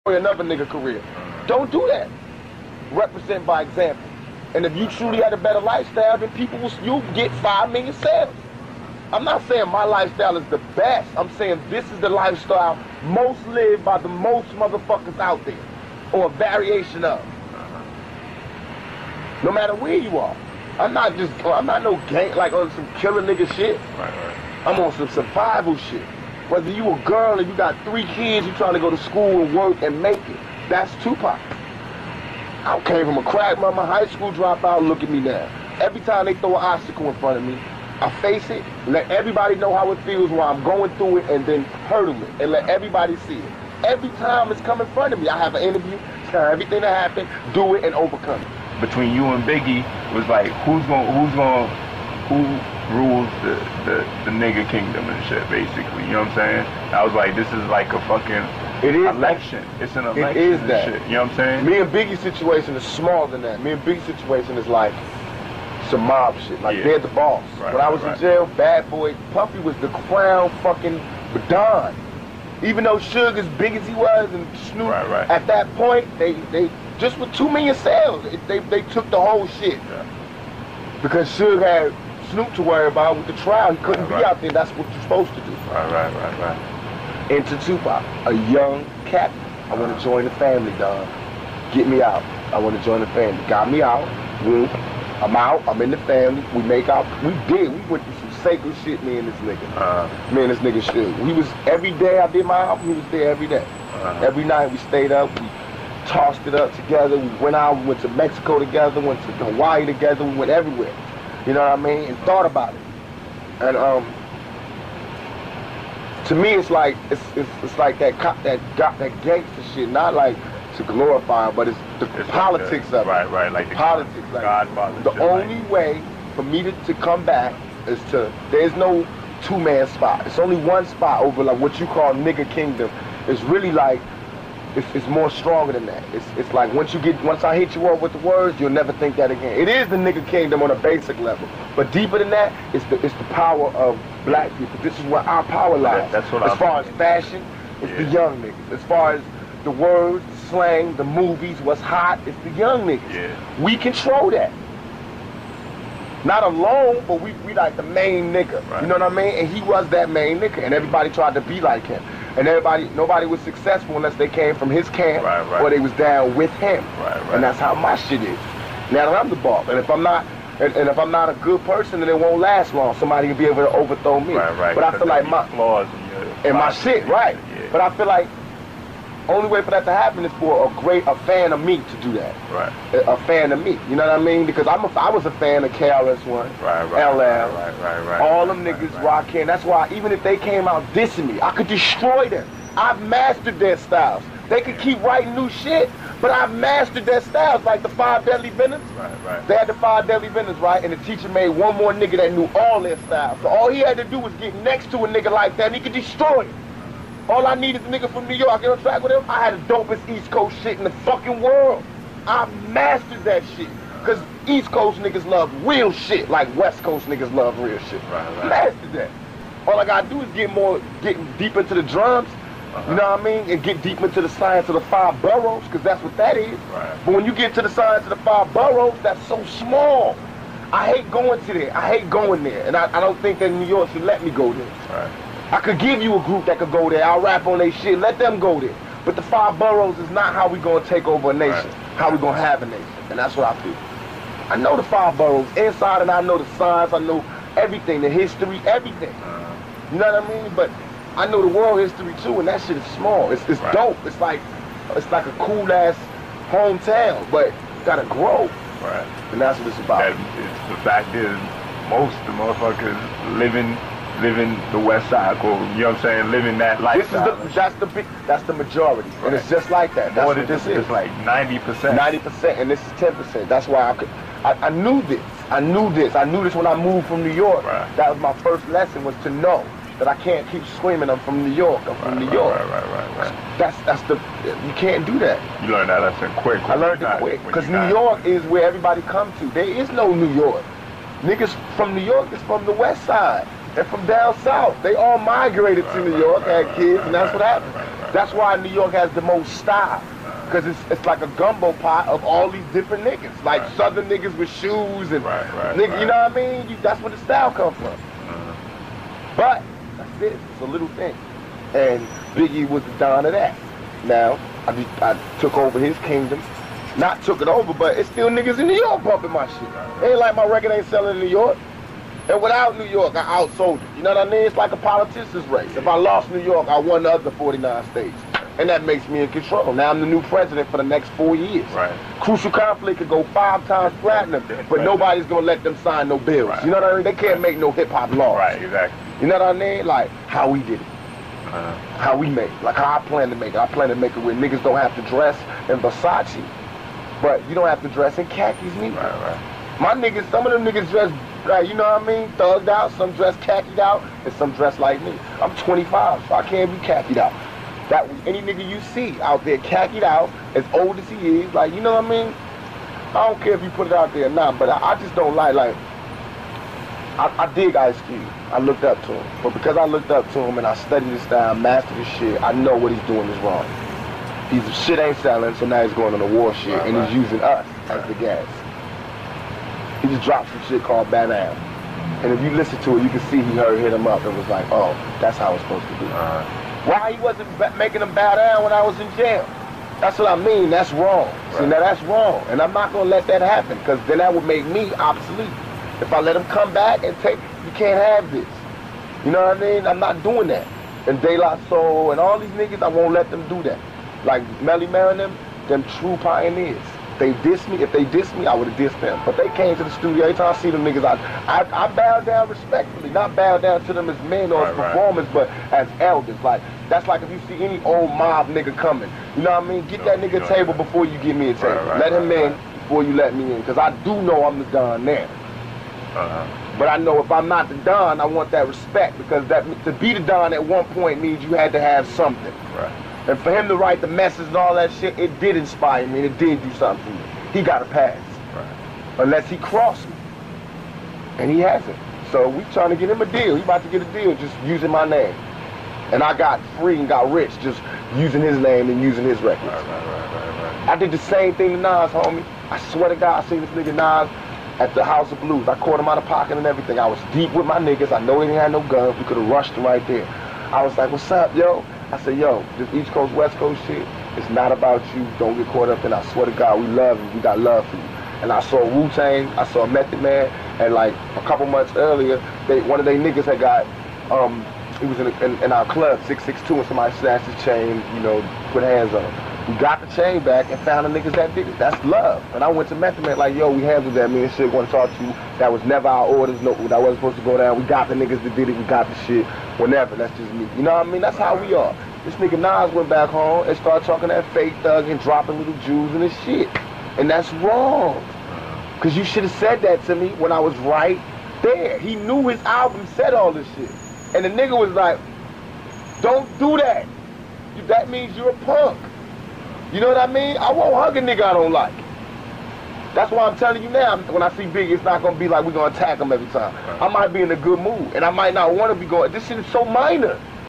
another nigga career. Don't do that. Represent by example. And if you truly had a better lifestyle, then you'll get 5 million sales. I'm not saying my lifestyle is the best. I'm saying this is the lifestyle most lived by the most motherfuckers out there, or a variation of. No matter where you are. I'm not no gang, like on some killer nigga shit. Right. I'm on some survival shit. Whether you a girl and you got 3 kids, you trying to go to school and work and make it. That's Tupac. I came from a crack mama, high school dropout, look at me now. Every time they throw an obstacle in front of me, I face it, let everybody know how it feels while I'm going through it, and then hurdle it, and let everybody see it. Every time it's come in front of me, I have an interview, tell everything that happened, do it, and overcome it. Between you and Biggie was like, who rules the nigga kingdom and shit, basically, you know what I'm saying? I was like, this is like a fucking election. It's an election. It is that. Shit, you know what I'm saying? Me and Biggie's situation is smaller than that. Me and Biggie's situation is like some mob shit. Like, they're the boss. When I was in jail, Bad Boy, Puffy was the crown fucking Don. Even though Suge, as big as he was, and Snoop, at that point, they just with 2 million sales, they took the whole shit. Yeah. Because Suge had Snoop to worry about with the trial. He couldn't be out there. That's what you're supposed to do. Right. Into Tupac, a young cat. I want to join the family, dog. Get me out. I want to join the family. Got me out. I'm out. I'm in the family. We make out. We went through some sacred shit, me and this nigga. Me and this nigga shit. We was, every day I did my album, he was there every day. Every night we stayed up. We tossed it up together. We went out. We went to Mexico together. Went to Hawaii together. We went everywhere. You know what I mean? And thought about it. And to me, it's like it's like that gangster shit. Not like to glorify it, but it's the politics of it. Right. Like the politics. Godfather. The only way for me to come back is there's no 2-man spot. It's only one spot over like what you call nigga kingdom. It's really like it's more stronger than that. It's like once I hit you up with the words, you'll never think that again. It is the nigga kingdom on a basic level, but deeper than that, it's the power of black people. This is where our power lies. That's what as far as fashion, it's the young niggas. As far as the words, the slang, the movies, what's hot, it's the young niggas. Yeah. We control that. Not alone, but we like the main nigga. You know what I mean? And he was that main nigga, and everybody tried to be like him. And nobody was successful unless they came from his camp or they was down with him. And that's how my shit is. Now that I'm the boss, and if I'm not, and if I'm not a good person, then it won't last long. Somebody will be able to overthrow me. But I feel like my flaws in my shit, But I feel like only way for that to happen is for a fan of me to do that. A fan of me. You know what I mean? Because I was a fan of KRS-One, LL, all them niggas rocking. That's why even if they came out dissing me, I could destroy them. I've mastered their styles. They could keep writing new shit, but I've mastered their styles, like the 5 Deadly Venoms. They had the 5 Deadly Venoms, and the teacher made one more nigga that knew all their styles. So all he had to do was get next to a nigga like that, and he could destroy it. All I need is a nigga from New York. Get on track with him. I had the dopest East Coast shit in the fucking world. I mastered that shit. Cause East Coast niggas love real shit like West Coast niggas love real shit. Mastered that. All I gotta do is get deep into the drums, you know what I mean? And get deep into the science of the 5 boroughs, cause that's what that is. But when you get to the science of the 5 boroughs, that's so small. I hate going to there. I hate going there. And I don't think that New York should let me go there. I could give you a group that could go there. I'll rap on their shit. Let them go there. But the 5 boroughs is not how we gonna take over a nation. How we gonna have a nation. And that's what I feel. I know the 5 boroughs inside, and I know the science. I know everything, the history, everything. You know what I mean? But I know the world history too, and that shit is small. It's dope. It's like a cool ass hometown, but you gotta grow. And that's what it's about. The fact is, most of the motherfuckers living the West Side, or you know what I'm saying, living that lifestyle. That's the majority, and it's just like that. That's what this is. It's like 90%. 90%, and this is 10%. That's why I knew this. I knew this when I moved from New York. That was my first lesson, was to know that I can't keep screaming, I'm from New York. I'm from New York. You can't do that. You learned that lesson quick. I learned it quick, because New York is where everybody comes to. There is no New York. Niggas from New York is from the West Side. They're from down south. They all migrated to New York, had kids, and that's what happened. That's why New York has the most style. Because it's like a gumbo pot of all these different niggas. Like Southern niggas with shoes and niggas, you know what I mean? That's where the style comes from. But that's it. It's a little thing. And Biggie was the don of that. Now, I took over his kingdom. Not took it over, but it's still niggas in New York bumping my shit. It ain't like my record ain't selling in New York. And without New York, I outsold it. You know what I mean? It's like a politician's race. If I lost New York, I won the other 49 states. And that makes me in control. Now I'm the new president for the next 4 years. Crucial Conflict could go 5 times platinum, but nobody's gonna let them sign no bills. You know what I mean? They can't make no hip hop laws. Exactly. You know what I mean? Like how we did it. How we make it. Like how I plan to make it. I plan to make it where niggas don't have to dress in Versace, but you don't have to dress in khakis neither. My niggas, some of them niggas dress, you know what I mean, thugged out, some dress khakied out, and some dress like me. I'm 25, so I can't be khakied out. That any nigga you see out there khakied out, as old as he is, like, you know what I mean? I don't care if you put it out there or not, but I just don't like I dig Ice Cube. I looked up to him. But because I looked up to him and I studied his style, mastered his shit, I know what he's doing is wrong. His shit ain't selling, so now he's going on a war shit, and he's using us as the gas. He just dropped some shit called Banana. And if you listen to it, you can see he hit him up and was like, oh, that's how it's supposed to be. Why he wasn't making him bow down when I was in jail? That's what I mean. That's wrong. See, now that's wrong. And I'm not going to let that happen, because then that would make me obsolete. If I let him come back and take, you can't have this. You know what I mean? I'm not doing that. And De La Soul and all these niggas, I won't let them do that. Like Melly Mel and them true pioneers. They diss me. If they diss me, I would have dissed them. But they came to the studio. Every time I see them niggas, I bow down respectfully. Not bow down to them as men or as performers, but as elders. Like, that's like if you see any old mob nigga coming. You know what I mean? Get that nigga a table before you give me a table. Let him in before you let me in. Because I do know I'm the Don there. But I know if I'm not the Don, I want that respect. Because to be the Don at one point means you had to have something. And for him to write the message and all that shit, it did inspire me, and it did do something for me. He got a pass. Unless he crossed me. And he hasn't. So we trying to get him a deal. He about to get a deal just using my name. And I got free and got rich just using his name and using his records. I did the same thing to Nas, homie. I swear to God, I seen this nigga Nas at the House of Blues. I caught him out of pocket and everything. I was deep with my niggas. I know they didn't have no guns. We could have rushed him right there. I was like, what's up, yo? I said, yo, this East Coast, West Coast shit, it's not about you. Don't get caught up in it. I swear to God, we love you. We got love for you. And I saw Wu-Tang, I saw Method Man, and like a couple months earlier, one of their niggas had got, he was in our club, 662, and somebody snatched his chain, you know, put hands on him. We got the chain back and found the niggas that did it. That's love. And I went to Method Man like, yo, we handled that. Me and shit want to talk to you. That was never our orders. No, that wasn't supposed to go down. We got the niggas that did it. We got the shit. Whenever. That's just me. You know what I mean? That's how we are. This nigga Nas went back home and started talking that fake thug and dropping little Jews and his shit. And that's wrong. Because you should have said that to me when I was right there. He knew his album said all this shit. And the nigga was like, don't do that. That means you're a punk. You know what I mean? I won't hug a nigga I don't like. That's why I'm telling you now, when I see Biggie, it's not going to be like we're going to attack him every time. I might be in a good mood, and I might not want to be going, this shit is so minor.